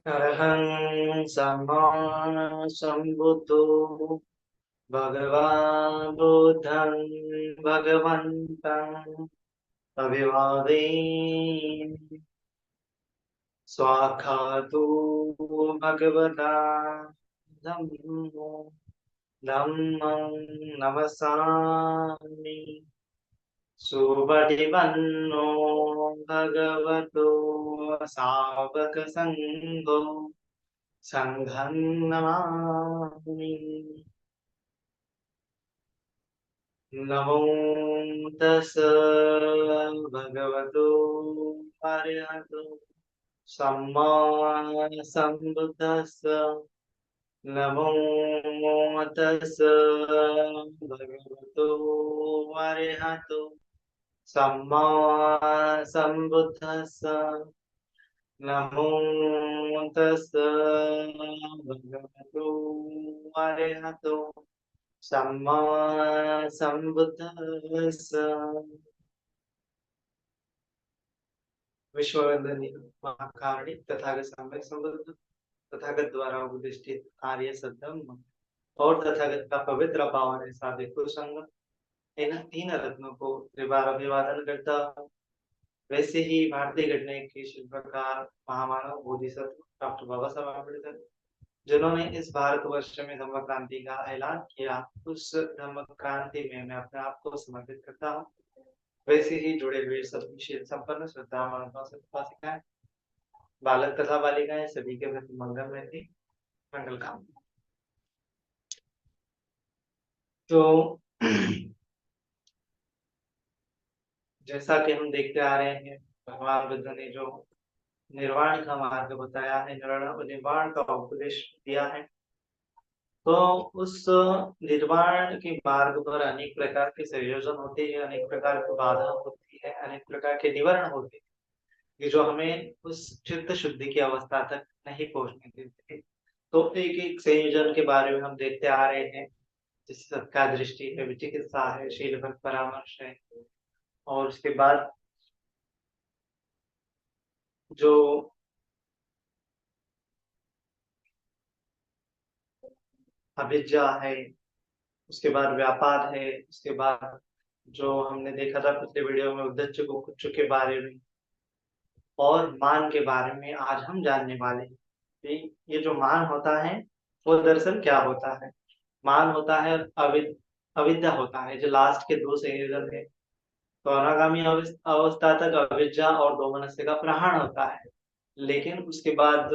अरहं सम्मा सम्बुद्धो भगवान् बुद्धं भगवन्तं अभिवादये स्वाक्षातो भगवता धम्मो धम्मं नमस्सामि सुपटिपन्नो भगवतो सावकसङ्घो सङ्घं नमामि नमो तस् भगवतो अरहतो सम्मा सम्बुद्धस्स नमो तस् भगवतो अरहतो सम्मा सम्बुद्धस्स नमो तस् भगवतो अरहतो सम्मा सम्बुद्धस्स विश्ववंदनीय महाकारुणी तथागत सम्यक संबुद्ध तथागत द्वारा उपदिष्टित आर्य सद्धम्म और तथागत का पवित्र पावन साधु संग इन तीन रत्नों को त्रिबार अभिवादन करता हूँ। वैसे ही भारतीय घटना के शिल्पकार महामानव बोधिसत्व डॉक्टर बाबा साहब अम्बेडकर जिन्होंने इस भारतवर्ष में धम्म क्रांति का ऐलान किया, उस धम्म क्रांति में मैं अपने आप को समर्पित करता हूँ। वैसे ही जुड़े हुए सभी शील संपन्न श्रद्धा उपासिकाएं, बालक तथा बालिकाएं सभी के प्रति मंगल रहती मंगल कामना। तो जैसा कि हम देखते आ रहे हैं, भगवान बुद्ध ने जो निर्वाण का मार्ग बताया है, निर्वाण का उपदेश दिया है, तो उस निर्वाण के मार्ग पर अनेक प्रकार के संयोजन होते हैं, अनेक प्रकार की बाधा होती है, अनेक प्रकार के निवारण होते हैं कि जो हमें उस चित्त शुद्धि की अवस्था तक नहीं पहुंचने देते। तो एक एक संयोजन के बारे में हम देखते आ रहे हैं, जैसे सबका दृष्टि है, विचिकित्सा है, शील भक्त परामर्श है, और उसके बाद जो अभिज्ञा है, उसके बाद व्यापार है, उसके बाद जो हमने देखा था पिछले वीडियो में उद्धच को कुछ के बारे में और मान के बारे में आज हम जानने वाले हैं कि ये जो मान होता है वो दरअसल क्या होता है। मान होता है अविद्या होता है, जो लास्ट के दो संयोजन है। तो अनागामी अवस्था तक अविद्या और दोमनस्य का प्रहाण होता है, लेकिन उसके बाद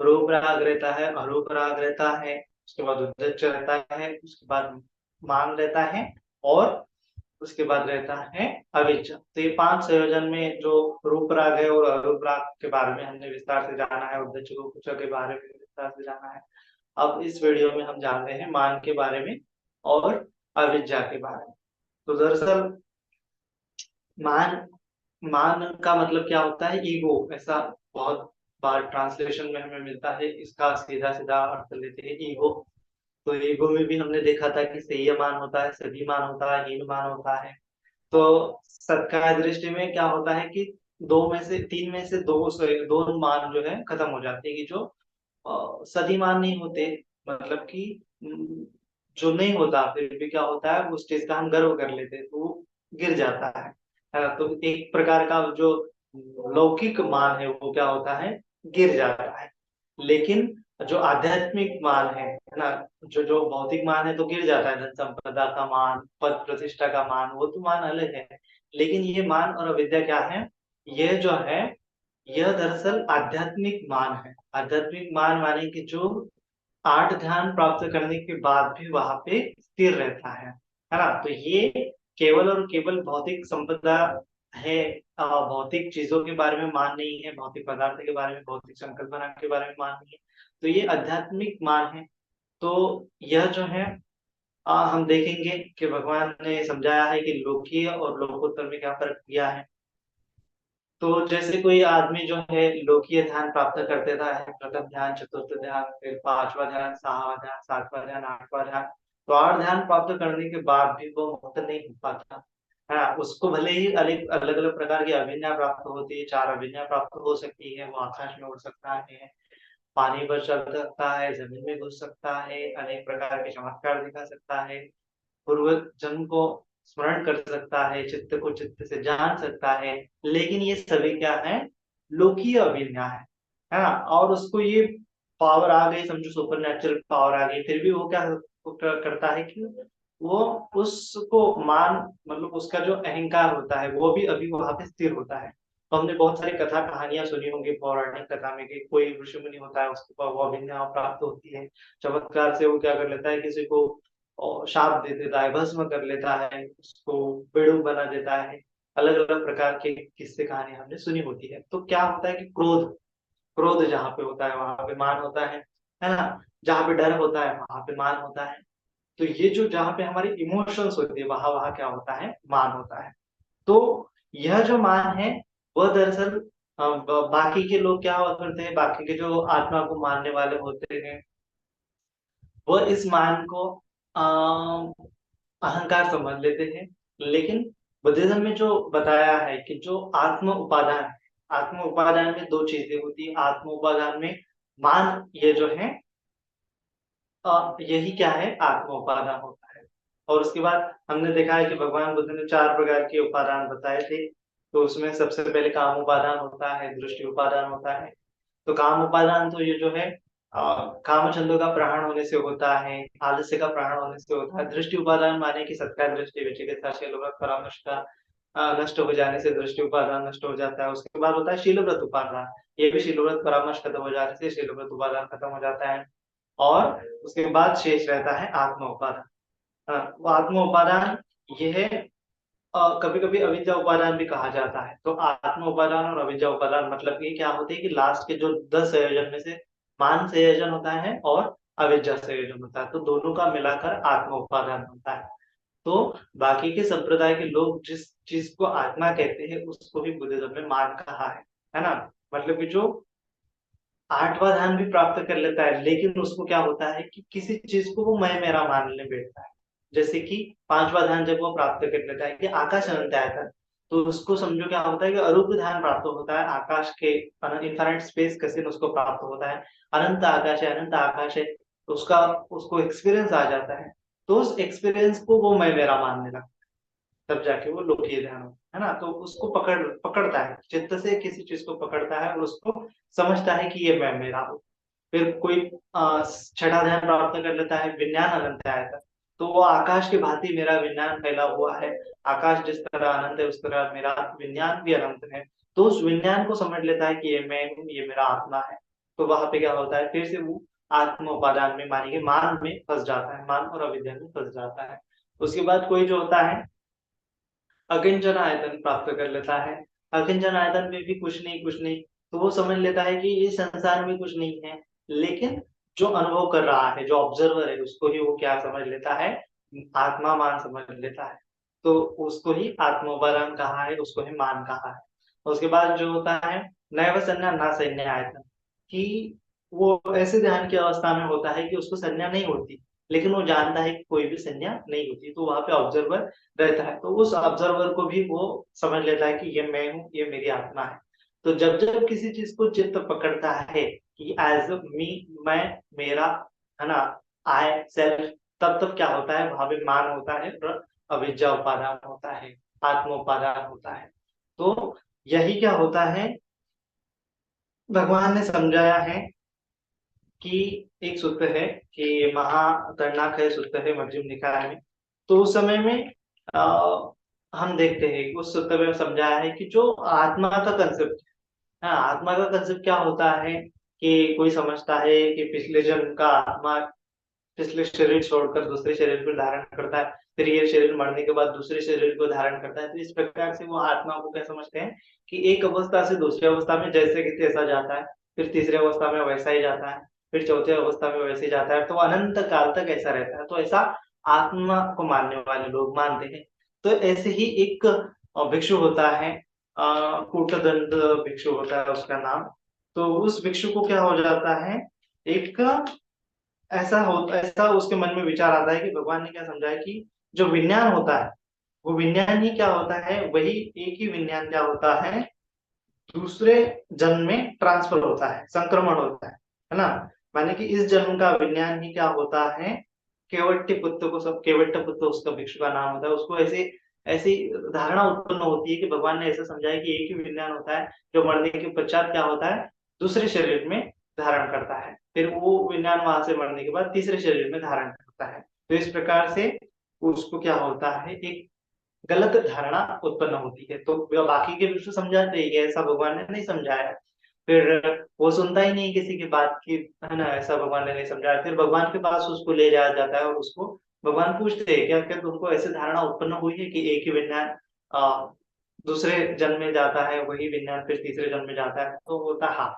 रूप राग रहता है, अरूप राग रहता है, उसके बाद उद्धच रहता है, उसके बाद मान रहता है, और उसके बाद रहता है अविज्ञा। तो ये पांच संयोजन में जो रूप राग है और अरूप राग के बारे में हमने विस्तार से जाना है, उद्धच कुच के बारे में विस्तार से जाना है। अब इस वीडियो में हम जान रहे हैं मान के बारे में और अविज्ञा के बारे में। तो दरअसल मान मान का मतलब क्या होता है? ईगो। ऐसा बहुत बार ट्रांसलेशन में हमें मिलता है, इसका सीधा सीधा अर्थ लेते हैं ईगो। तो ईगो में भी हमने देखा था कि सेय मान होता है, सभी मान होता है, हीन मान होता है। तो सत्कार दृष्टि में क्या होता है कि दो में से तीन में से दो मान जो है खत्म हो जाते हैं, कि जो सदी मान नहीं होते, मतलब कि जो नहीं होता फिर भी क्या होता है उस चीज का हम गर्व कर लेते हैं, तो वो गिर जाता है। तो एक प्रकार का जो लौकिक मान है वो क्या होता है, गिर जाता है। लेकिन जो आध्यात्मिक मान है ना, जो जो भौतिक मान है तो गिर जाता है, धन संपदा का मान, पद प्रतिष्ठा का मान, वो तो मान अलग है। लेकिन ये मान और अविद्या क्या है? यह जो है, यह दरअसल आध्यात्मिक मान है। आध्यात्मिक मान माने कि जो आठ ध्यान प्राप्त करने के बाद भी वहां पे स्थिर रहता है ना। तो ये केवल और केवल भौतिक संपदा है, भौतिक चीजों के बारे में मान नहीं है, भौतिक पदार्थ के बारे में, भौतिक संकल्पना के बारे में मान नहीं है। तो ये आध्यात्मिक मान है। तो यह जो है, हम देखेंगे कि भगवान ने समझाया है कि लोकीय और लोकोत्तर में क्या फर्क किया है। तो जैसे कोई आदमी जो है लोकीय ध्यान प्राप्त कर देता है, प्रथम ध्यान, चतुर्थ ध्यान, फिर पांचवा ध्यान, सहावा ध्यान, सातवां ध्यान, आठवां ध्यान, तो आठ ध्यान प्राप्त करने के बाद भी वो मुक्त नहीं हो पाता है ना। उसको भले ही अलग अलग अलग प्रकार की अभिज्ञा प्राप्त होती है, चार अभिज्ञा प्राप्त हो सकती है, वो आकाश में उड़ सकता है, पानी पर चल सकता है, जमीन में घुस सकता है, अनेक प्रकार के चमत्कार दिखा सकता है, पूर्व जन्म को स्मरण कर सकता है, चित्त को चित्त से जान सकता है। लेकिन ये सभी क्या है, लोकीय अभिज्ञा है ना। और उसको ये पावर आ गई, समझो सुपर नेचुरल पावर आ गई, फिर भी वो क्या करता है कि वो उसको मान, मतलब उसका जो अहंकार होता है वो भी अभी वहां पे स्थिर होता है। तो हमने बहुत सारी कथा कहानियां सुनी होंगी पौराणिक कथा में कि कोई ऋषि मुनि होता है, उसको वो अभिज्ञा प्राप्त होती है, चमत्कार से वो क्या कर लेता है, किसी को और शाप दे देता है, भस्म कर लेता है, उसको बेड़ू बना देता है। अलग अलग प्रकार के किस्से कहानी हमने सुनी होती है। तो क्या होता है कि क्रोध, क्रोध जहाँ पे होता है वहां पे मान होता है ना। जहाँ पे डर होता है वहां पे मान होता है। तो ये जो जहाँ पे हमारी इमोशंस होती है वहां वहां क्या होता है, मान होता है। तो यह जो मान है वह दरअसल बाकी के लोग क्या हुआ करते हैं, बाकी के जो आत्मा को मानने वाले होते हैं वह इस मान को अहंकार समझ लेते हैं। लेकिन बुद्धिज्म में जो बताया है कि जो आत्म उपादान है, आत्म उपादान में दो चीजें होती है। आत्म उपादान में मान ये जो है यही क्या है, आत्म उपादान होता है। और उसके बाद हमने देखा है कि भगवान बुद्ध ने चार प्रकार के उपादान बताए थे। तो उसमें सबसे पहले काम उपादान होता है, दृष्टि उपादान होता है। तो काम उपादान तो ये जो है काम छंदों का प्रहरण होने से होता है, आलस्य का प्रहरण होने से होता है। दृष्टि उपादान माने कि सत्ता दृष्टि विचिकित्सा शीलव्रत परामर्श का नष्ट हो जाने से दृष्टि उपादान नष्ट हो जाता है। उसके बाद होता है शीलव्रत उपादान, ये भी शीलव्रत परामर्श खत्म हो जाने से शीलव्रत उपादान खत्म हो जाता है। और उसके बाद शेष रहता है आत्म उपादान। वो आत्म उपादान ये है, कभी कभी अविद्या उपादान भी कहा जाता है। तो आत्म उपादान और अविद्या उपादान मतलब ये क्या होते हैं कि लास्ट के जो 10 संयोजन में से मान संयोजन होता है और अविद्या संयोजन होता है, तो दोनों का मिलाकर आत्म उपादान होता है। तो बाकी के संप्रदाय के लोग जिस चीज को आत्मा कहते हैं उसको भी बुद्धिज्म में मान कहा है ना। मतलब कि जो आठवां ध्यान भी प्राप्त कर लेता है, लेकिन उसको क्या होता है कि किसी चीज को वो मैं मेरा मानने बैठता है। जैसे कि पांचवा ध्यान जब वो प्राप्त कर लेता है कि आकाश अनंत आयतन, तो उसको समझो क्या होता है कि अरूप ध्यान प्राप्त होता है, आकाश के इनफाइनाइट स्पेस कैसे उसको प्राप्त होता है, अनंत आकाश है, अनंत आकाश है, तो उसका उसको एक्सपीरियंस आ जाता है। तो उस एक्सपीरियंस को वो मैं मेरा मानने लगता है, तब जाके वो लोकीय ध्यान होता है ना। तो उसको पकड़ता है, चित्त से किसी चीज को पकड़ता है और उसको समझता है कि ये मैं मेरा हूँ। फिर कोई छठा ध्यान प्राप्त कर लेता है विज्ञान अनंत आयतन, तो वो आकाश के भांति मेरा विज्ञान फैला हुआ है। आकाश जिस तरह अनंत है उस तरह मेरा विज्ञान भी अनंत है। तो उस विज्ञान को समझ लेता है कि ये मैं हूँ, ये मेरा आत्मा है। तो वहां पे क्या होता है, फिर से वो आत्म उपादान में मानी कि मान में फंस जाता है, मान और अविद्या में फंस जाता है। उसके बाद कोई जो होता है अकिंचन आयतन प्राप्त कर लेता है। अकिंचन आयतन में भी कुछ नहीं, कुछ नहीं, तो वो समझ लेता है कि ये संसार में कुछ नहीं है। लेकिन जो अनुभव कर रहा है, जो ऑब्जर्वर है, उसको ही वो क्या समझ लेता है, आत्मा मान समझ लेता है। तो उसको ही आत्मोपादान कहा है, उसको ही मान कहा है। उसके बाद जो होता है नैव संज्ञा ना संज्ञा आयतन, कि वो ऐसे ध्यान की अवस्था में होता है कि उसको संज्ञा नहीं होती, लेकिन वो जानता है कि कोई भी संज्ञा नहीं होती, तो वहां पे ऑब्जर्वर रहता है। तो उस ऑब्जर्वर को भी वो समझ लेता है कि ये मैं हूँ, ये मेरी आत्मा है। तो जब जब किसी चीज को चित्त पकड़ता है कि एज मी, मैं, मेरा, है ना, आई सेल्फ, तब तब क्या होता है, वहां पे मान होता है और अविद्या उपादान होता है, आत्म उपादान होता है। तो यही क्या होता है, भगवान ने समझाया है कि एक सूत्र है कि महातरणाखय सूत्र है मध्यम निकाय में। तो उस समय में आ, हम देखते हैं कि उस सूत्र में समझाया है कि जो आत्मा का कंसेप्ट, हाँ, आत्मा का कंसेप्ट क्या होता है कि कोई समझता है कि पिछले जन्म का आत्मा पिछले शरीर छोड़कर दूसरे शरीर को धारण करता है, फिर ये शरीर मरने के बाद दूसरे शरीर को धारण करता है। तो इस प्रकार से वो आत्मा को क्या समझते हैं कि एक अवस्था से दूसरी अवस्था में जैसे कि तैसा जाता है, फिर तीसरी अवस्था में वैसा ही जाता है, फिर चौथी अवस्था में वैसे ही जाता है, तो अनंत काल तक ऐसा रहता है। तो ऐसा आत्मा को मानने वाले लोग मानते हैं। तो ऐसे ही एक भिक्षु होता है, कूटदंड भिक्षु होता है उसका नाम। तो उस भिक्षु को क्या हो जाता है, एक ऐसा उसके मन में विचार आता है कि भगवान ने क्या समझाया कि जो विज्ञान होता है वो विज्ञान ही क्या होता है, वही एक ही विज्ञान क्या होता है, दूसरे जन्म में ट्रांसफर होता है, संक्रमण होता है। है ना। माने कि इस जन्म का विज्ञान ही क्या होता है, केवट्य पुत्र को, सब केवट्य पुत्र उसका भिक्षु का नाम होता है, उसको ऐसे ऐसी धारणा उत्पन्न होती है कि भगवान ने ऐसा समझाया कि एक ही विज्ञान होता है जो मरने के पश्चात क्या होता है, दूसरे शरीर में धारण करता है, फिर वो विज्ञान वहां से मरने के बाद तीसरे शरीर में धारण करता है। तो इस प्रकार से उसको क्या होता है, एक गलत धारणा उत्पन्न होती है। तो बाकी के विष्णु समझाते हैं कि ऐसा भगवान ने नहीं समझाया, फिर वो सुनता ही नहीं किसी की बात की, है ना, ऐसा भगवान ने नहीं समझाया। फिर भगवान के पास उसको ले जाया जाता है और उसको भगवान पूछते हैं, क्या क्या तुमको ऐसे धारणा उत्पन्न हुई है कि एक ही विज्ञान दूसरे जन्म में जाता है, वही विज्ञान फिर तीसरे जन्म में जाता है? तो होता हाँ।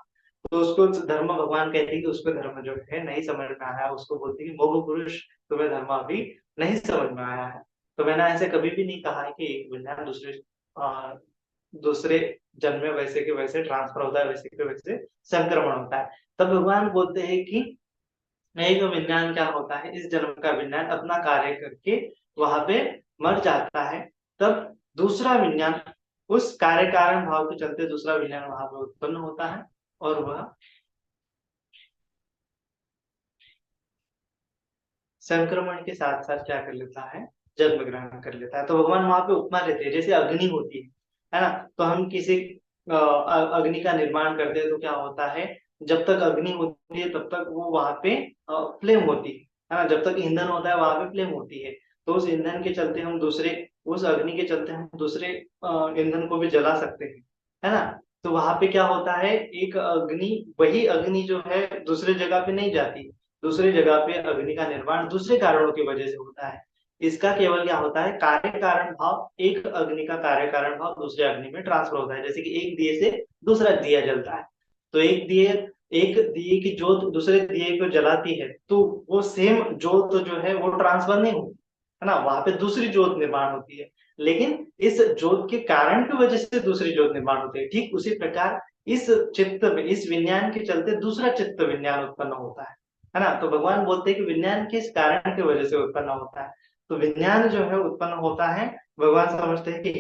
तो उसको धर्म भगवान कहते हैं कि उसको धर्म जो है नहीं समझ में आया, उसको बोलते हैं कि मोह पुरुष, तुम्हें धर्म अभी नहीं समझ में आया है। तो मैंने ऐसे कभी भी नहीं कहा है कि एक विज्ञान दूसरे जन्म में वैसे के वैसे ट्रांसफर होता है, वैसे के वैसे संक्रमण होता है। तब भगवान बोलते हैं कि एक विज्ञान क्या होता है, इस जन्म का विज्ञान अपना कार्य करके वहां पे मर जाता है, तब दूसरा विज्ञान उस कार्य कारण भाव के चलते दूसरा विज्ञान वहां पे उत्पन्न होता है, और वह संक्रमण के साथ साथ क्या कर लेता है, जन्म ग्रहण कर लेता है। तो भगवान वहां पे उपमा देते हैं, जैसे अग्नि होती है ना। तो हम किसी अग्नि का निर्माण करते हैं तो क्या होता है, जब तक अग्नि होती है तब तक वो वहां पे फ्लेम होती है ना, जब तक ईंधन होता है वहां पे फ्लेम होती है। तो उस ईंधन के चलते हम दूसरे, उस अग्नि के चलते हम दूसरे ईंधन को भी जला सकते हैं, है ना। तो वहां पे क्या होता है, एक अग्नि, वही अग्नि जो है दूसरे जगह पे नहीं जाती, दूसरी जगह पे अग्नि का निर्माण दूसरे कारणों की वजह से होता है। इसका केवल क्या होता है, कार्य कारण भाव, एक अग्नि का कार्य कारण भाव दूसरे अग्नि में ट्रांसफर होता है। जैसे कि एक दिए से दूसरा दिया जलता है, तो एक दिए की जोत दूसरे दिए को जलाती है, तो वो सेम जोत जो है वो ट्रांसफर नहीं होती, है ना, वहां पे दूसरी जोत निर्माण होती है। लेकिन इस जोत के कारण की वजह से दूसरी जोत निर्माण होती है। ठीक उसी प्रकार इस चित्त में, इस विज्ञान के चलते दूसरा चित्त विज्ञान उत्पन्न होता है ना। तो भगवान बोलते हैं कि विज्ञान किस कारण की वजह से उत्पन्न होता है। तो विज्ञान जो है उत्पन्न होता है, भगवान समझते हैं कि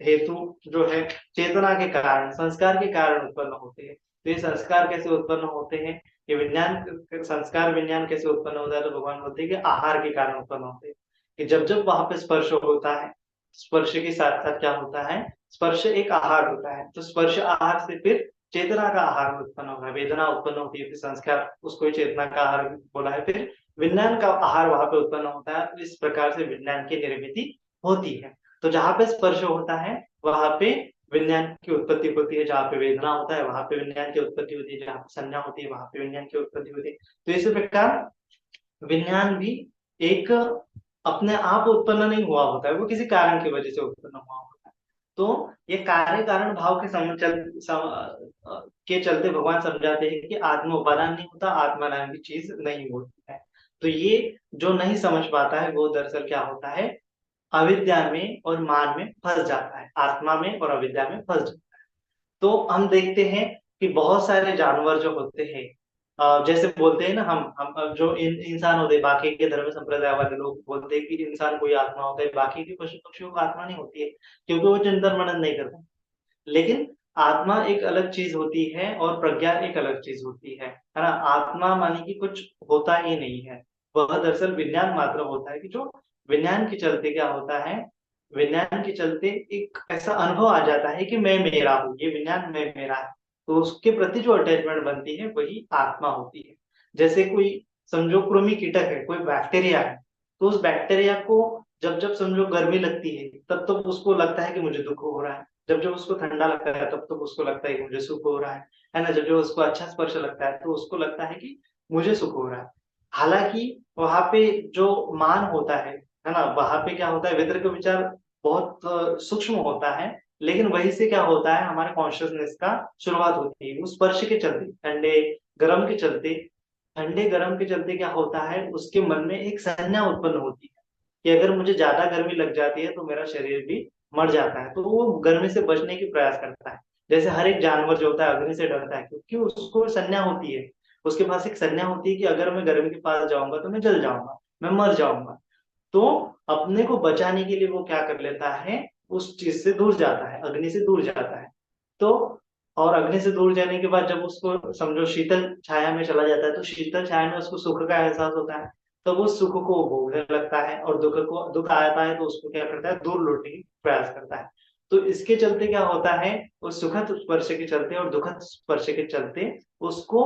हेतु जो है चेतना के कारण, संस्कार के कारण उत्पन्न होते हैं। तो ये संस्कार कैसे उत्पन्न होते हैं, ये विज्ञान, संस्कार विज्ञान कैसे उत्पन्न होता है, तो भगवान बोलते हैं कि आहार के कारण उत्पन्न होते हैं। कि जब जब वहां पे स्पर्श होता है, स्पर्श के साथ साथ क्या होता है, स्पर्श एक आहार होता है, तो स्पर्श आहार से फिर चेतना का आहार उत्पन्न होता है, वेदना उत्पन्न होती है, फिर संस्कार, उसको ही चेतना का आहार बोला है, फिर विज्ञान का आहार वहां पे उत्पन्न होता है। तो इस प्रकार से विज्ञान की निर्मिति होती है। तो जहां पे स्पर्श होता है वहां पे विज्ञान की उत्पत्ति होती है, जहाँ पे वेदना होता है वहां पे विज्ञान की उत्पत्ति होती है, जहाँ पे संज्ञा होती है वहां पे विज्ञान की उत्पत्ति होती है। तो इसी प्रकार विज्ञान भी एक अपने आप उत्पन्न नहीं हुआ होता है, वो किसी कारण की वजह से उत्पन्न हुआ होता है। तो ये कार्य कारण भाव के के चलते भगवान समझाते हैं कि आत्मा उपादान नहीं होता, आत्मा नाम की चीज नहीं होती है। तो ये जो नहीं समझ पाता है वो दरअसल क्या होता है, अविद्या में और मान में फंस जाता है, आत्मा में और अविद्या में फंस जाता है। तो हम देखते हैं कि बहुत सारे जानवर जो होते हैं, जैसे बोलते हैं ना, हम जो इंसान होते हैं, बाकी के धर्म संप्रदाय वाले लोग बोलते हैं कि इंसान कोई आत्मा होता है, बाकी के पशु पक्षियों को आत्मा नहीं होती है, क्योंकि वो चिंतन मनन नहीं करते। लेकिन आत्मा एक अलग चीज होती है और प्रज्ञा एक अलग चीज होती है ना। आत्मा माने कि कुछ होता ही नहीं है, वह दरअसल विज्ञान मात्र होता है, कि जो विज्ञान के चलते क्या होता है, विज्ञान के चलते एक ऐसा अनुभव आ जाता है कि मैं मेरा हूँ, ये विज्ञान मैं मेरा है। तो उसके प्रति जो अटैचमेंट बनती है वही आत्मा होती है। जैसे कोई, समझो कृमि कीटक है, कोई बैक्टीरिया है, तो उस बैक्टीरिया को जब जब समझो गर्मी लगती है तब तब उसको लगता है कि मुझे दुख हो रहा है, जब जब उसको ठंडा लगता है तब तब उसको लगता है कि मुझे सुख हो रहा है ना। जब जब उसको अच्छा स्पर्श लगता है तो उसको लगता है कि मुझे सुख हो रहा है। हालांकि वहां पे जो मान होता है ना, वहां पे क्या होता है, वितर्क विचार बहुत सूक्ष्म होता है, लेकिन वहीं से क्या होता है, हमारे कॉन्शियसनेस का शुरुआत होती है उस स्पर्श के चलते, ठंडे गर्म के चलते। ठंडे गर्म के चलते क्या होता है, उसके मन में एक संज्ञा उत्पन्न होती है कि अगर मुझे ज्यादा गर्मी लग जाती है तो मेरा शरीर भी मर जाता है, तो वो गर्मी से बचने की प्रयास करता है। जैसे हर एक जानवर जो होता है अग्नि से डरता है, क्योंकि उसको संज्ञा होती है, उसके पास एक संज्ञा होती है कि अगर मैं गर्मी के पास जाऊंगा तो मैं जल जाऊंगा, मैं मर जाऊंगा। तो अपने को बचाने के लिए वो क्या कर लेता है, उस चीज से दूर जाता है, अग्नि से दूर जाता है। तो और अग्नि से दूर जाने के बाद जब उसको समझो शीतल छाया में चला जाता है, तो शीतल छाया में उसको सुख का एहसास होता है, तो वो सुख को वो भोगने लगता है, और दुख आता है तो उसको क्या करता है, दूर लौटने की प्रयास करता है। तो इसके चलते क्या होता है, उस सुखद स्पर्श के चलते और दुखद स्पर्श के चलते उसको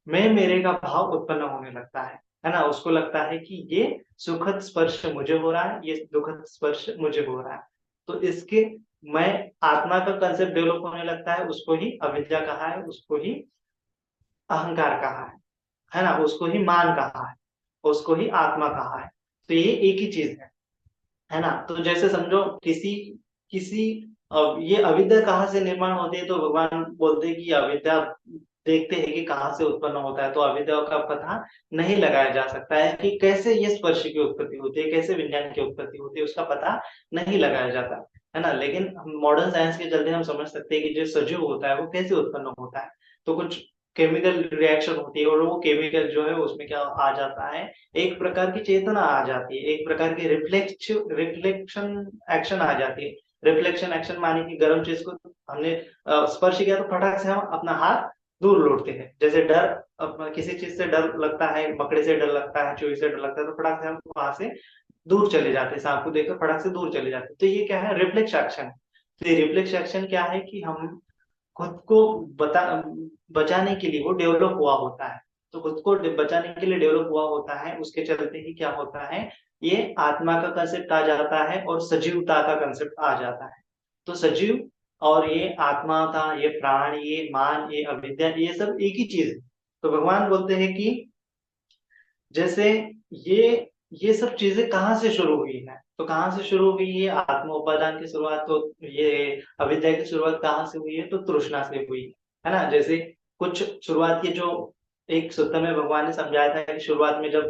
मैं मेरे का भाव उत्पन्न होने लगता है ना। उसको लगता है कि ये सुखद स्पर्श मुझे हो रहा है, ये दुखद स्पर्श मुझे हो रहा है। तो इसके मैं आत्मा का कंसेप्ट डेवलप होने लगता है, उसको ही अविद्या कहा है, उसको ही अहंकार कहा है ना, उसको ही मान कहा है, उसको ही आत्मा कहा है। तो ये एक ही चीज है ना। तो जैसे समझो किसी किसी ये अविद्या कहाँ से निर्माण होती है, तो भगवान बोलते हैं कि अविद्या देखते हैं कि कहाँ से उत्पन्न होता है, तो अविद्या का पता नहीं लगाया जा सकता है कि कैसे ये स्पर्श की उत्पत्ति होती है, कैसे विज्ञान की उत्पत्ति होती है, उसका पता नहीं लगाया जाता है ना। लेकिन मॉडर्न साइंस के चलते हम समझ सकते हैं कि जो सजीव होता है वो कैसे उत्पन्न होता है। तो कुछ केमिकल रिएक्शन होती है, और वो केमिकल जो है उसमें क्या आ जाता है, एक प्रकार की चेतना आ जाती है, एक प्रकार की रिफ्लेक्शन एक्शन आ जाती है। रिफ्लेक्शन एक्शन माने कि गर्म चीज को हमने स्पर्श किया तो फटाक से हम अपना हाथ दूर लौटते हैं। जैसे डर, किसी चीज से डर लगता है, मकड़े से डर लगता है, चूहे से डर लगता है, तो फटाक से हम वहां से दूर चले जाते हैं, सांप को देखकर फटाक से दूर चले जाते हैं। तो ये क्या है, रिफ्लेक्स एक्शन। तो ये रिफ्लेक्स एक्शन क्या है कि हम खुद को बता बचाने के लिए वो डेवलप हुआ होता है। तो खुद को बचाने के लिए डेवलप हुआ होता है, उसके चलते ही क्या होता है, ये आत्मा का कंसेप्ट आ जाता है और सजीवता का कंसेप्ट आ जाता है। तो सजीव और ये आत्मा का, ये प्राण, ये मान, ये अविद्या, ये सब एक ही चीज है। तो भगवान बोलते हैं कि जैसे ये ये सब चीजें कहाँ से शुरू हुई है, तो कहाँ से शुरू हुई है, आत्म उपादान की शुरुआत, तो ये अविद्या की शुरुआत कहाँ से हुई है, तो तृष्णा से हुई है ना। जैसे कुछ शुरुआत की जो एक सूत्र में भगवान ने समझाया था कि शुरुआत में जब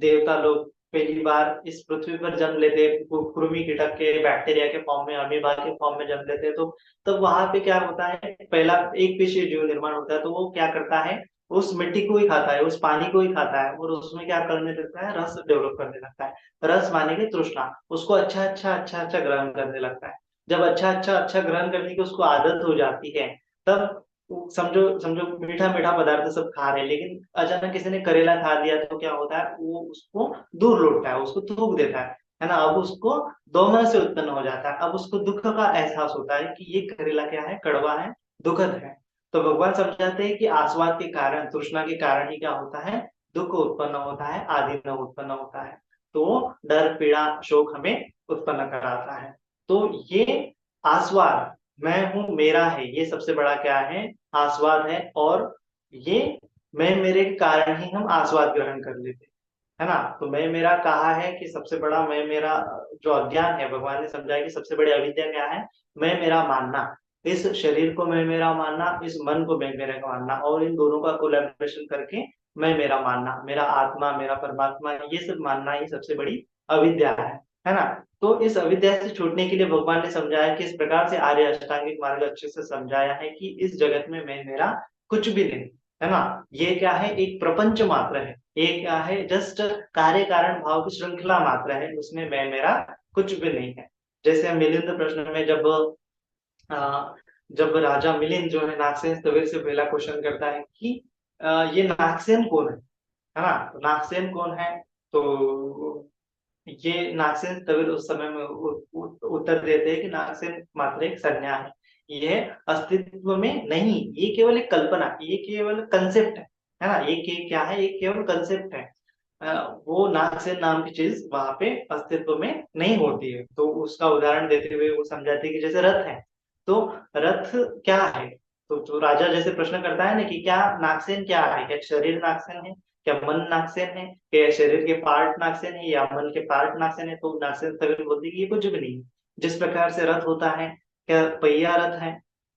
देवता लोग पहली बार इस पृथ्वी पर जन्म लेते, कृमि कीटक के, बैक्टीरिया के फॉर्म में, अमीबा के फॉर्म में जन्म लेते, तो तब वहां पे क्या होता है, पहला एक पेशीय जीव निर्माण होता है, तो वो क्या करता है, उस मिट्टी को ही खाता है, उस पानी को ही खाता है, और उसमें क्या करने लगता है, रस डेवलप करने लगता है। रस माने की तृष्णा, उसको अच्छा अच्छा ग्रहण करने लगता है। जब अच्छा ग्रहण करने की उसको आदत हो जाती है, तब समझो समझो मीठा मीठा पदार्थ सब खा रहे हैं, लेकिन अचानक किसी ने करेला खा लिया, तो क्या होता है, वो उसको दूर लौटता है, उसको थूक देता है ना। अब उसको दोमन से उत्पन्न हो जाता है, अब उसको दुख का एहसास होता है कि ये करेला क्या है, कड़वा है, दुखद है। तो भगवान समझाते हैं कि आस्वाद के कारण, तृष्णा के कारण ही क्या होता है, दुख उत्पन्न होता है, आदि उत्पन्न होता है। तो डर, पीड़ा, शोक हमें उत्पन्न कराता है। तो ये आस्वाद, मैं हूं, मेरा है, ये सबसे बड़ा क्या है, आस्वाद है। और ये मैं मेरे के कारण ही हम आस्वाद ग्रहण कर लेते हैं, है ना। तो मैं मेरा कहा है कि सबसे बड़ा मैं मेरा जो अज्ञान है, भगवान ने समझाया कि सबसे बड़ी अविद्या क्या है, मैं मेरा मानना। इस शरीर को मैं मेरा मानना, इस मन को मैं मेरा मानना, और इन दोनों का कोलैबोरेशन करके मैं मेरा मानना, मेरा आत्मा, मेरा परमात्मा, ये सब मानना ही सबसे बड़ी अविद्या है ना। तो इस अविद्या से छूटने के लिए भगवान ने समझाया कि इस प्रकार से आर्य अष्टांगिक मार्ग अच्छे से समझाया है कि इस जगत में मैं मेरा कुछ भी नहीं, है ना। ये क्या है, एक प्रपंच मात्र है, ये क्या है, जस्ट कार्य कारण भाव की श्रृंखला मात्र है, उसमें मैं मेरा कुछ भी नहीं है। जैसे मिलिंद प्रश्न में अ, जब राजा मिलिंद जो है नागसेन स्थविर से पहला क्वेश्चन करता है कि ये नागसेन कौन है ना। तो नागसेन कौन है, तो ये नागसेन स्थविर उस समय में उत्तर देते हैं कि नागसेन मात्र एक संज्ञा है, ये अस्तित्व में नहीं, ये केवल एक कल्पना, ये केवल कंसेप्ट है ना। ये क्या है, ये केवल कंसेप्ट है। वो नागसेन नाम की चीज वहां पे अस्तित्व में नहीं होती है। तो उसका उदाहरण देते हुए वो समझाते हैं कि जैसे रथ है, तो रथ क्या है, तो जो राजा जैसे प्रश्न करता है ना कि क्या नागसेन क्या है, क्या शरीर नागसेन है, क्या मन नागसेन है, क्या शरीर के पार्ट नागसेन है, या मन के पार्ट नागसेन है, तो नागसेन तभी बोलती है कि ये कुछ भी नहीं है। जिस प्रकार से रथ होता है, क्या पहिया रथ है,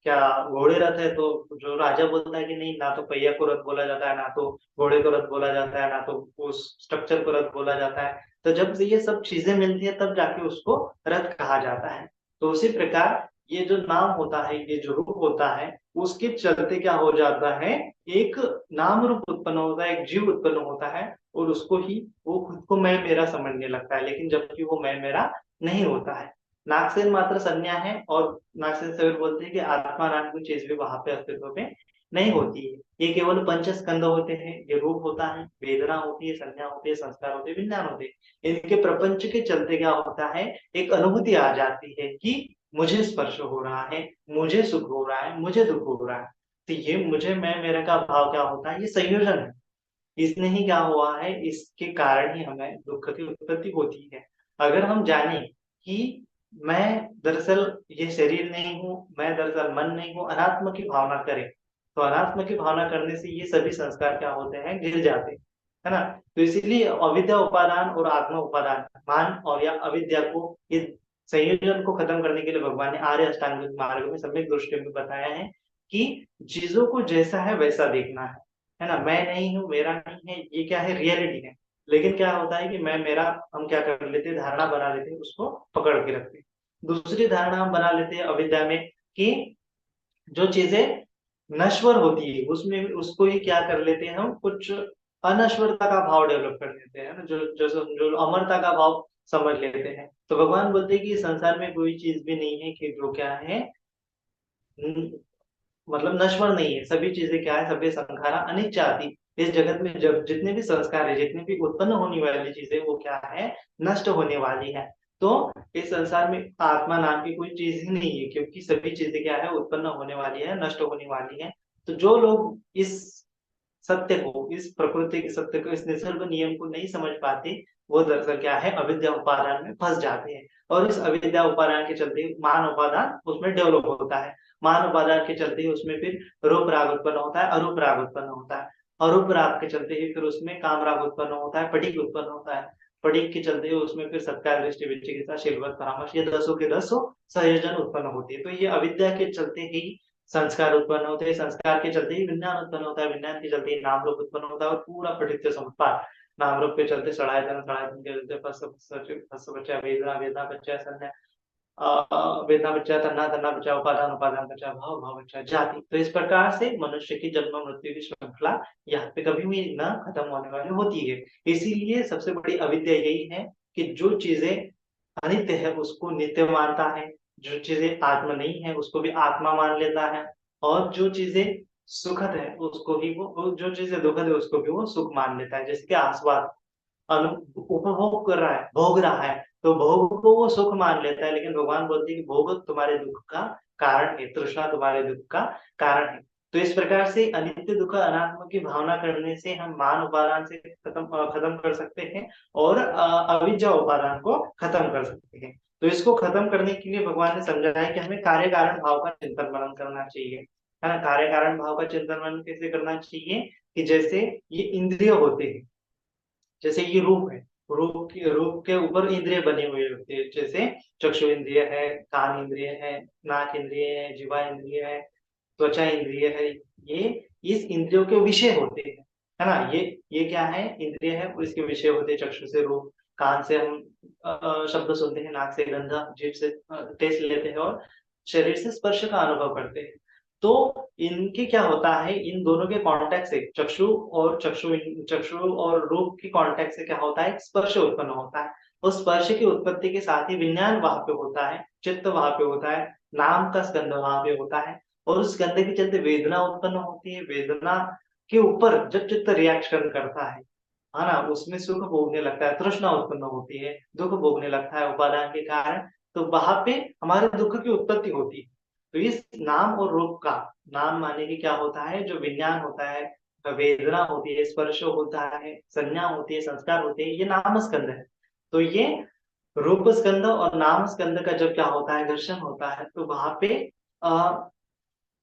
क्या घोड़े रथ है, तो जो राजा बोलता है कि नहीं, ना तो पहिया को रथ बोला जाता है, ना तो घोड़े को रथ बोला जाता है, ना तो उस स्ट्रक्चर को रथ बोला जाता है। तो जब से ये सब चीजें मिलती है तब जाके उसको रथ कहा जाता है। तो उसी प्रकार ये जो नाम होता है, ये जो रूप होता है, उसके चलते क्या हो जाता है, एक नाम रूप उत्पन्न होता है, एक जीव उत्पन्न होता है, और उसको ही वो खुद को मैं मेरा समझने लगता है, लेकिन जबकि वो मैं मेरा नहीं होता है। नाक से मात्र संज्ञा है, और नाक से सवेर बोलते हैं कि आत्मा नाम की चीज भी वहां पे अस्तित्व में नहीं होती है। ये केवल पंच स्कंद होते हैं, ये रूप होता है, वेदना होती है, संज्ञा होती है, संस्कार होते हैं, विज्ञान होते हैं। इनके प्रपंच के चलते क्या होता है, एक अनुभूति आ जाती है कि मुझे स्पर्श हो रहा है, मुझे सुख हो रहा है, मुझे दुख हो रहा है। तो ये मुझे मैं मेरे का भाव क्या होता है, ये संयोजन है। इसने ही क्या हुआ है, इसके कारण ही हमें दुख की उत्पत्ति होती है। अगर हम जाने कि मैं दरअसल ये शरीर नहीं हूँ, मैं दरअसल मन नहीं हूँ, अनात्म की भावना करें, तो अनात्म की भावना करने से ये सभी संस्कार क्या होते हैं, गिर जाते हैं, है ना। तो इसीलिए अविद्या उपादान और आत्मा उपादान, मान और या अविद्या को, इस संयोजन को खत्म करने के लिए भगवान ने आर्य अष्टांग मार्ग में सम्यक दृष्टि में बताया है कि चीजों को जैसा है वैसा देखना है ना। मैं नहीं हूँ, मेरा नहीं है, ये क्या है, रियलिटी है। लेकिन क्या होता है कि मैं मेरा, हम क्या कर लेते हैं, धारणा बना लेते हैं, उसको पकड़ के रखते हैं। दूसरी धारणा हम बना लेते हैं अविद्या में कि जो चीजें नश्वर होती है उसमें उसको ही क्या कर लेते हैं, हम कुछ अनश्वरता का भाव डेवलप कर लेते हैं ना, जो अमरता का भाव समझ लेते हैं। तो भगवान बोलते हैं कि इस संसार में कोई चीज भी नहीं है कि जो क्या है, मतलब नश्वर नहीं है। सभी चीजें क्या है, सभी संखारा अनित्यादि। इस जगत में जब जितने भी संस्कार है, जितने भी उत्पन्न होने वाली चीजें, वो क्या है, नष्ट होने वाली है। तो इस संसार में आत्मा नाम की कोई चीज ही नहीं है, क्योंकि सभी चीजें क्या है, उत्पन्न होने वाली है, नष्ट होने वाली है। तो जो लोग इस सत्य को, इस प्रकृति के सत्य को, इस निसर्ग नियम को नहीं समझ पाते, वो दरअसल क्या है, अविद्या उपादान में फंस जाते हैं। और इस अविद्या उपादान के चलते मान उपादान उसमें डेवलप होता है। मान उपादान के चलते ही उसमें फिर रूप राग उत्पन्न होता है, अरूप राग उत्पन्न होता है। अरूप राग के चलते ही फिर उसमें काम राग उत्पन्न होता है, पटीक उत्पन्न होता है। पटीक के चलते ही उसमें फिर सत्कार, दृष्टि, विचिकित्सा, शीलवत, परामर्श, ये दसों के दसों संयोजन उत्पन्न होती है। तो ये अविद्या के चलते ही संस्कार उत्पन्न होते हैं, संस्कार के चलते ही विज्ञान उत्पन्न होता है, विज्ञान के चलते ही नाम रूप उत्पन्न होता है, और पूरा पठित समुत्पाद। नाम रूप के चलते सड़ायतन, सड़ायतन के चलते फस बचा, वेदना, वेदना बचा, संज्ञा, वेदना बचा, तन्ना, तन्ना बचा, उपादान, उपादान बचा, भाव, भाव बचा, जाति। तो इस प्रकार से मनुष्य की जन्म मृत्यु की श्रृंखला यहाँ पे कभी भी न खत्म होने वाली होती है। इसीलिए सबसे बड़ी अविद्या यही है कि जो चीजें अनित्य है उसको नित्य मानता है, जो चीजें आत्मा नहीं है उसको भी आत्मा मान लेता है, और जो चीजें सुखद है उसको भी वो जो चीजें दुखद है उसको भी वो सुख मान लेता है। जैसे कि आस्वाद, अनु उपभोग कर रहा है, भोग रहा है, तो भोग को वो सुख मान लेता है। लेकिन भगवान बोलते हैं कि भोग तुम्हारे दुख का कारण है, तृष्णा तुम्हारे दुख का कारण है। तो इस प्रकार से अनित्य दुख अनात्म की भावना करने से हम मान उपादान से खत्म कर सकते हैं, और अविद्या उपादान को खत्म कर सकते हैं। तो इसको खत्म करने के लिए भगवान ने समझाया है कि हमें कार्य कारण भाव का चिंतन मनन करना चाहिए, है ना। कार्य कारण भाव का चिंतन मनन कैसे करना चाहिए, कि जैसे ये इंद्रिय होते हैं, जैसे ये रूप है, रूप के ऊपर इंद्रिय बने हुए होते हैं, जैसे चक्षु इंद्रिय है, कान इंद्रिय है, नाक इंद्रिय है, जीवा इंद्रिय है, त्वचा इंद्रिय है। ये इस इंद्रियों के विषय होते हैं, है ना। ये क्या है, इंद्रिय है और इसके विषय होते हैं। चक्षु से रूप, कान से हम शब्द सुनते हैं, नाक से गंध, जीभ से टेस्ट लेते हैं, और शरीर से स्पर्श का अनुभव करते हैं। तो इनके क्या होता है, इन दोनों के कांटेक्ट से, चक्षु और रूप की कांटेक्ट से क्या होता है, स्पर्श उत्पन्न होता है। उस स्पर्श की उत्पत्ति के साथ ही विज्ञान वहां पे होता है, चित्त वहां पे होता है, नाम का स्कंध वहां पे होता है, और उस स्कंध के चलते वेदना उत्पन्न होती है। वेदना के ऊपर जब चित्त रिएक्शन करता है ना, उसमें सुख भोगने लगता है, तृष्णा उत्पन्न होती है, दुख भोगने लगता है उपादान के कारण। तो वहां पे हमारे दुख की उत्पत्ति होती है। तो इस नाम और रूप का, नाम माने कि क्या होता है, जो विज्ञान होता है, वेदना होती है, स्पर्श होता है, संज्ञा होती है, संस्कार होते हैं, ये नाम स्कंद है। तो ये रूप स्कंद और नाम स्कंद का जब क्या होता है, घर्षण होता है, तो वहां पे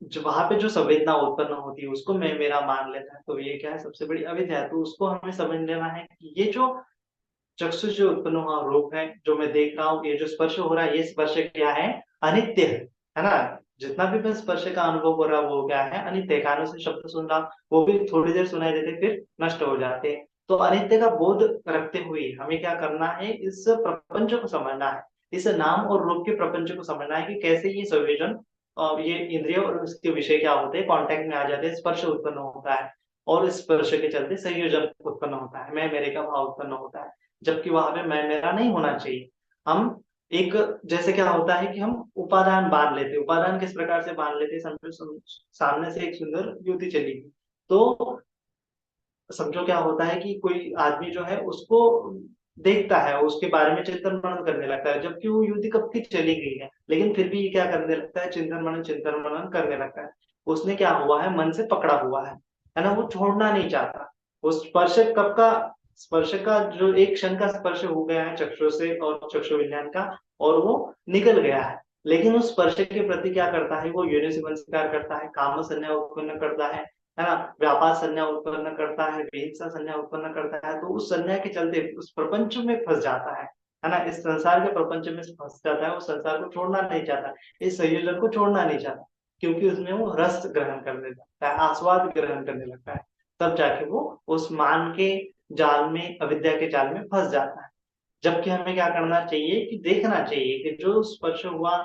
जो वहां पे जो संवेदना उत्पन्न होती है उसको मैं मेरा मान लेता है। तो ये क्या है, सबसे बड़ी अविद्या है। तो उसको हमें समझ लेना है कि ये जो चक्षु से उत्पन्न हुआ रूप है, जो मैं देख रहा हूँ, ये जो स्पर्श हो रहा है, ये स्पर्श क्या है, अनित्य है ना। जितना भी मैं स्पर्श का अनुभव हो रहा है वो क्या है, अनित्य। कानों से शब्द सुन रहा हूं, वो भी थोड़ी देर सुनाई देते फिर नष्ट हो जाते हैं। तो अनित्य का बोध रखते हुए हमें क्या करना है, इस प्रपंच को समझना है, इस नाम और रूप के प्रपंच को समझना है कि कैसे ये संयोजन, ये इंद्रिय और उसके विषय क्या होते हैं, कांटेक्ट में आ जाते हैं, स्पर्श उत्पन्न होता है, और इस स्पर्श के चलते संयोजन उत्पन्न होता है, मैं मेरे का भाव उत्पन्न होता है। जबकि वहां पे मैं मेरा नहीं होना चाहिए। हम एक जैसे क्या होता है कि हम उपादान बांध लेते हैं। उपादान किस प्रकार से बांध लेते हैं, सामने से एक सुंदर युवती चली गई, तो समझो क्या होता है कि कोई आदमी जो है उसको देखता है, उसके बारे में चिंतन मनन करने लगता है, जबकि वो युवती कब की चली गई है, लेकिन फिर भी ये क्या करने लगता है, चिंतन मनन करने लगता है। उसने क्या हुआ है, मन से पकड़ा हुआ है ना, वो छोड़ना नहीं चाहता। उस स्पर्श का जो एक क्षण का स्पर्श हो गया है चक्षु से और चक्षु विज्ञान का, और वो निकल गया है, लेकिन उस स्पर्श के प्रति क्या करता है, वो योनि से मन स्वीकार करता है, काम संज्ञा उत्पन्न करता है ना, व्यापार संज्ञा उत्पन्न करता है, विहिंसा संज्ञा उत्पन्न करता है, तो उस संज्ञा के चलते उस प्रपंच में फंस जाता है ना, इस संसार के प्रपंच में फंस जाता है, वो संसार को छोड़ना नहीं चाहता, इस संयोजन को छोड़ना नहीं चाहता, क्योंकि उसमें वो रस ग्रहण करने लगता है, आस्वाद ग्रहण करने लगता है, तब जाके वो उस मान के जाल में, अविद्या के जाल में फंस जाता है। जबकि हमें क्या करना चाहिए कि देखना चाहिए कि जो स्पर्श हुआ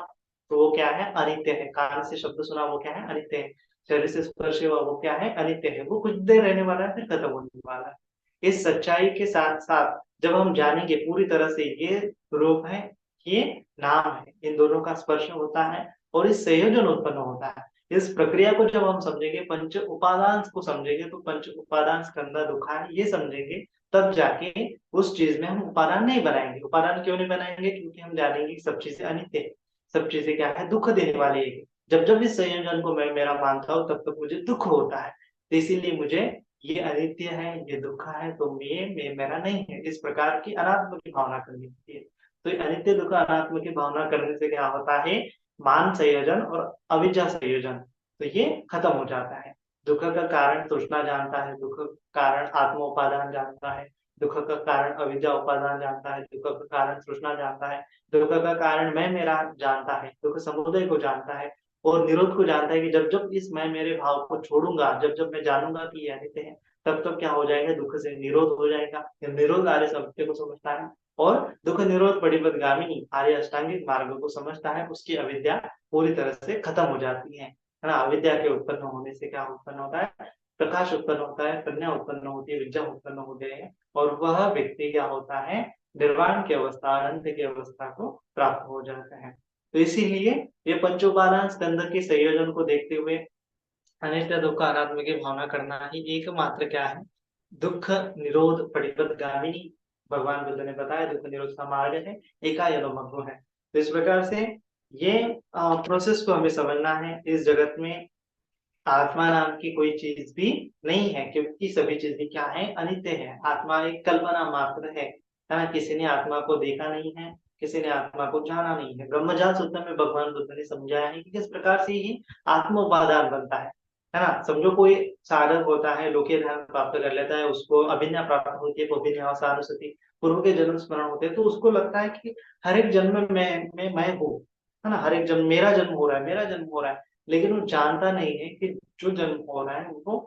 तो वो क्या है, अनित्य है, कान से शब्द सुना वो क्या है, अनित्य है, शरीर से स्पर्श हुआ वो क्या है, अनित्य है, वो कुछ देर रहने वाला है फिर खत्म होने वाला है। इस सच्चाई के साथ साथ जब हम जानेंगे पूरी तरह से ये रूप है, ये नाम है, इन दोनों का स्पर्श होता है और इस संयोजन उत्पन्न होता है, इस प्रक्रिया को जब हम समझेंगे, पंच उपादान को समझेंगे, तो पंच उपादान स्कंधा दुखा है ये समझेंगे, तब जाके उस चीज में हम उपादान नहीं बनाएंगे। उपादान क्यों नहीं बनाएंगे, क्योंकि हम जानेंगे कि सब चीजें अनित्य है, सब चीजें क्या है, दुख देने वाली है। जब जब इस संयोजन को मैं मेरा मानता हूँ तब तक मुझे दुख होता है, तो इसीलिए मुझे ये अनित्य है, ये दुख है, तो ये मेरा नहीं है, इस प्रकार की अनात्म की भावना करनी होती है। तो ये अनित्य दुख अनात्म की भावना करने से क्या होता है, मान संयोजन और अविद्या संयोजन, तो ये खत्म हो जाता है। दुख का कारण तृष्णा जानता है, दुख का कारण आत्मोपादान जानता है, दुख का कारण अविद्या उपादान जानता है, दुख का कारण तृष्णा जानता है, दुख का कारण मैं मेरा जानता है, दुख समुदय को जानता है, और निरोध को जानता है कि जब जब इस मैं मेरे भाव को छोड़ूंगा, जब जब मैं जानूंगा कि ये अनित्य है, तब तब क्या हो जाएगा, दुख से निरोध हो जाएगा। ये निरोध आर्य सत्य को समझता है, और दुख निरोध पडिपदगामिनी आर्य अष्टांगिक मार्ग को समझता है, उसकी अविद्या पूरी तरह से खत्म हो जाती है ना। अविद्या के उत्पन्न होने से क्या उत्पन्न होता है, प्रकाश उत्पन्न होता है, प्रज्ञा उत्पन्न होती है, विद्या उत्पन्न होते हैं, और वह व्यक्ति क्या होता है, निर्वाण की अवस्था, अनंत की अवस्था को प्राप्त हो जाता है। तो इसीलिए ये पंचोपादान स्कंद के संयोजन को देखते हुए अनित्य दुख अनात्म की भावना करना ही एकमात्र क्या है, दुख निरोध पटिपदगामिनी, भगवान बुद्ध ने बताया दुख निरोध का मार्ग है, एकायनमग्नो है। तो इस प्रकार से ये प्रोसेस को हमें समझना है। इस जगत में आत्मा नाम की कोई चीज भी नहीं है, क्योंकि सभी चीजें क्या है, अनित्य है। आत्मा एक कल्पना मात्र है ना, किसी ने आत्मा को देखा नहीं है, किसी ने आत्मा को जाना नहीं है। ब्रह्मजाल सूत्र में भगवान बुद्ध ने समझाया है कि किस प्रकार से ही आत्म उपादान बनता है ना। समझो कोई साधक होता है, लोकीय ध्यान प्राप्त कर लेता है, उसको अभिज्ञा प्राप्त होती है, अभिज्ञानुसति पूर्व के जन्म स्मरण होते हैं, तो उसको लगता है कि हर एक जन्म में मैं हूँ, है ना, हर एक जन्म मेरा जन्म हो रहा है, मेरा जन्म हो रहा है, लेकिन वो जानता नहीं है कि जो जन्म हो रहा है वो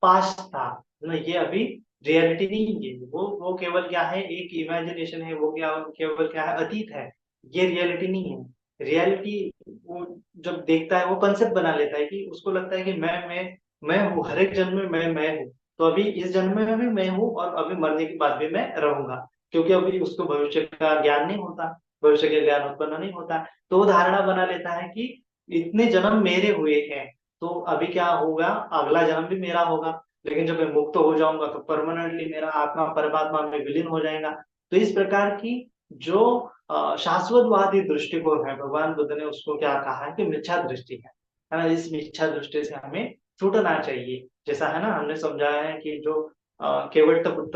पास्ट था ना, ये अभी रियलिटी नहीं है, वो केवल क्या है, एक इमेजिनेशन है, वो क्या केवल क्या है, अतीत है, ये रियलिटी नहीं है। रियलिटी वो जब देखता है वो कंसेप्ट बना लेता है कि उसको लगता है कि मैं हूँ, हर एक जन्म में मैं हूँ, तो अभी इस जन्म में भी मैं हूँ और अभी मरने के बाद भी मैं रहूंगा, क्योंकि अभी उसको भविष्य का ज्ञान नहीं होता, भविष्य का ज्ञान उत्पन्न नहीं होता, तो वो धारणा बना लेता है कि इतने जन्म मेरे हुए हैं, तो अभी क्या होगा, अगला जन्म भी मेरा होगा, लेकिन जब मैं मुक्त हो जाऊंगा तो परमानेंटली मेरा आत्मा परमात्मा में विलीन हो जाएगा। तो इस प्रकार की जो शाश्वतवादी दृष्टिकोण है, भगवान बुद्ध ने उसको क्या कहा है कि मिथ्या दृष्टि है ना। इस मिथ्या दृष्टि से हमें छूटना चाहिए। जैसा है ना, हमने समझाया है कि जो केवट बुद्ध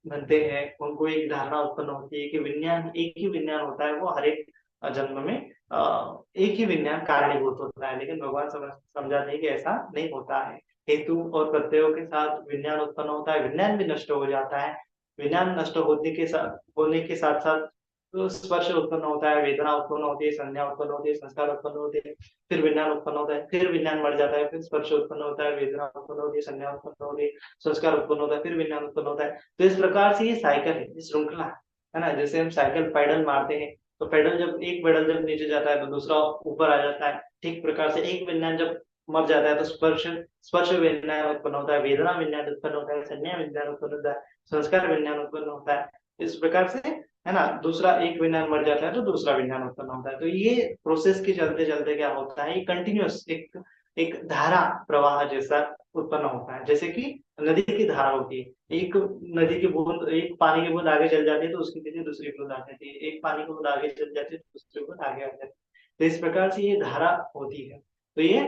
बनते हैं, उनको एक धारणा उत्पन्न होती है कि विज्ञान एक ही विज्ञान होता है, वो हर एक जन्म में एक ही विज्ञान कारणीभूत होता है, लेकिन भगवान समझाते हैं कि ऐसा नहीं होता है। हेतु और प्रत्ययों के साथ विज्ञान उत्पन्न होता है, विज्ञान भी नष्ट हो जाता है, विज्ञान नष्ट होने के साथ साथ तो स्पर्श उत्पन्न होता है, वेदना उत्पन्न होती है, संज्ञा उत्पन्न होती है, संस्कार उत्पन्न होते हैं, फिर विज्ञान उत्पन्न होता है, फिर विज्ञान मर जाता है, फिर स्पर्श उत्पन्न होता है, वेदना उत्पन्न होती है, संज्ञा उत्पन्न होती है, संस्कार उत्पन्न होता है, फिर विज्ञान उत्पन्न होता है। तो इस प्रकार से ये साइकिल है, ये श्रृंखला है ना। जैसे हम साइकिल पैडल मारते हैं, तो पेडल जब एक पेडल जब नीचे जाता है तो दूसरा ऊपर आ जाता है, ठीक प्रकार से एक विज्ञान जब मर जाता है तो स्पर्श स्पर्श विज्ञान उत्पन्न होता है, वेदना विज्ञान उत्पन्न होता है, संज्ञा विज्ञान उत्पन्न होता है, संस्कार विज्ञान उत्पन्न होता है। इस प्रकार से है ना। दूसरा एक विज्ञान मर जाता है तो दूसरा विज्ञान उत्पन्न होता है। तो ये प्रोसेस के चलते चलते क्या होता है, कंटिन्यूअस एक एक धारा प्रवाह जैसा उत्पन्न होता है, जैसे कि नदी की धारा होती है। एक नदी की बूंद, एक पानी की बूंद आगे चल जाती है तो उसके पीछे दूसरी बूंद आ जाती है, एक पानी की बूंद आगे चल जाती है तो दूसरी बूंद आगे आ जाती है। तो इस प्रकार से ये धारा होती है। तो ये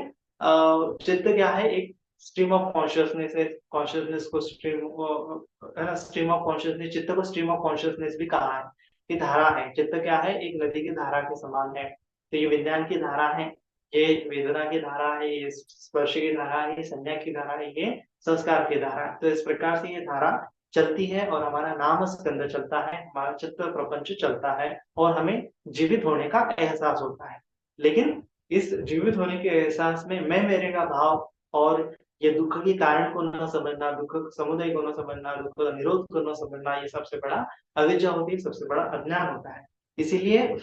चित्त क्या है, एक स्ट्रीम ऑफ कॉन्शियसनेस है। कॉन्शियसनेस को स्ट्रीम, है ना, स्ट्रीम ऑफ कॉन्शियसनेस, चित्त को स्ट्रीम ऑफ कॉन्शियसनेस भी कहा है। कि धारा है, चित्त क्या है, एक नदी की धारा के समान है। तो ये विज्ञान की धारा है, ये वेदना की धारा है, ये स्पर्श की धारा है, ये संज्ञा की धारा है, ये संस्कार की धारा है। तो इस प्रकार से ये धारा चलती है और हमारा नाम स्कंद चलता है, हमारा चित्त प्रपंच चलता है और हमें जीवित होने का एहसास होता है। लेकिन इस जीवित होने के एहसास में मैं मेरे का भाव और ये दुख के कारण को न समझना, दुख समुदय को न समझना, दुख का निरोध को न समझना, ये सबसे बड़ा अविद्या होती है, सबसे बड़ा अज्ञान होता है। इसीलिए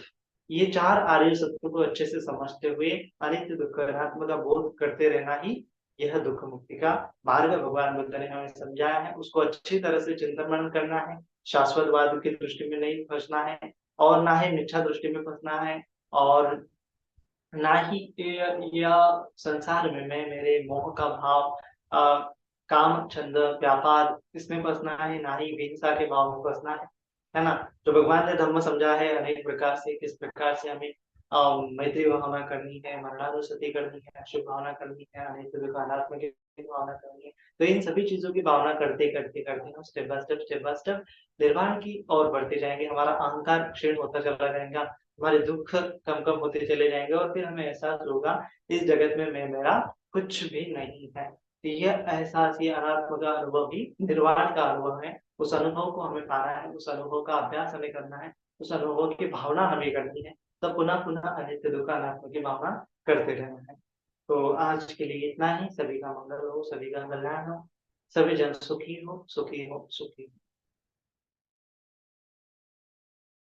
ये चार आर्य सत्य को अच्छे से समझते हुए अनित्य दुख अनात्म का बोध करते रहना ही यह दुख मुक्ति का मार्ग भगवान बुद्ध ने हमें समझाया है। उसको अच्छी तरह से चिंतन मनन करना है, शाश्वतवाद की दृष्टि में नहीं फंसना है और ना ही मिथ्या दृष्टि में फंसना है, और ना ही यह संसार में मैं मेरे मोह का भाव, काम छंद व्यापार इसमें फंसना है, ना ही हिंसा के भाव में फंसना है ना। तो भगवान ने धर्म समझा है अनेक प्रकार से, किस प्रकार से हमें मैत्री भावना करनी है, मरणानुसति करनी है, शुभ भावना करनी है, अनेक अनात्म की भावना करनी है। तो इन सभी चीजों की भावना करते करते करते हम स्टेप बाय स्टेप निर्वाण की ओर बढ़ते जाएंगे। हमारा अहंकार क्षीण होता चला जाएगा, हमारे दुख कम कम होते चले जाएंगे और फिर हमें एहसास होगा इस जगत में मैं मेरा कुछ भी नहीं है। तो यह एहसास, ये अनात्म का अनुभव ही निर्वाण का अनुभव है। उस अनुभव को हमें पाना है, उस अनुभव का अभ्यास हमें करना है, उस अनुभव की भावना हमें करनी है। तब पुनः पुनः अनित्य दुख अनात्म की भावना करते रहना है। तो आज के लिए इतना ही। सभी का मंगल हो, सभी का कल्याण हो, सभी जन सुखी हो, सुखी हो, सुखी हो।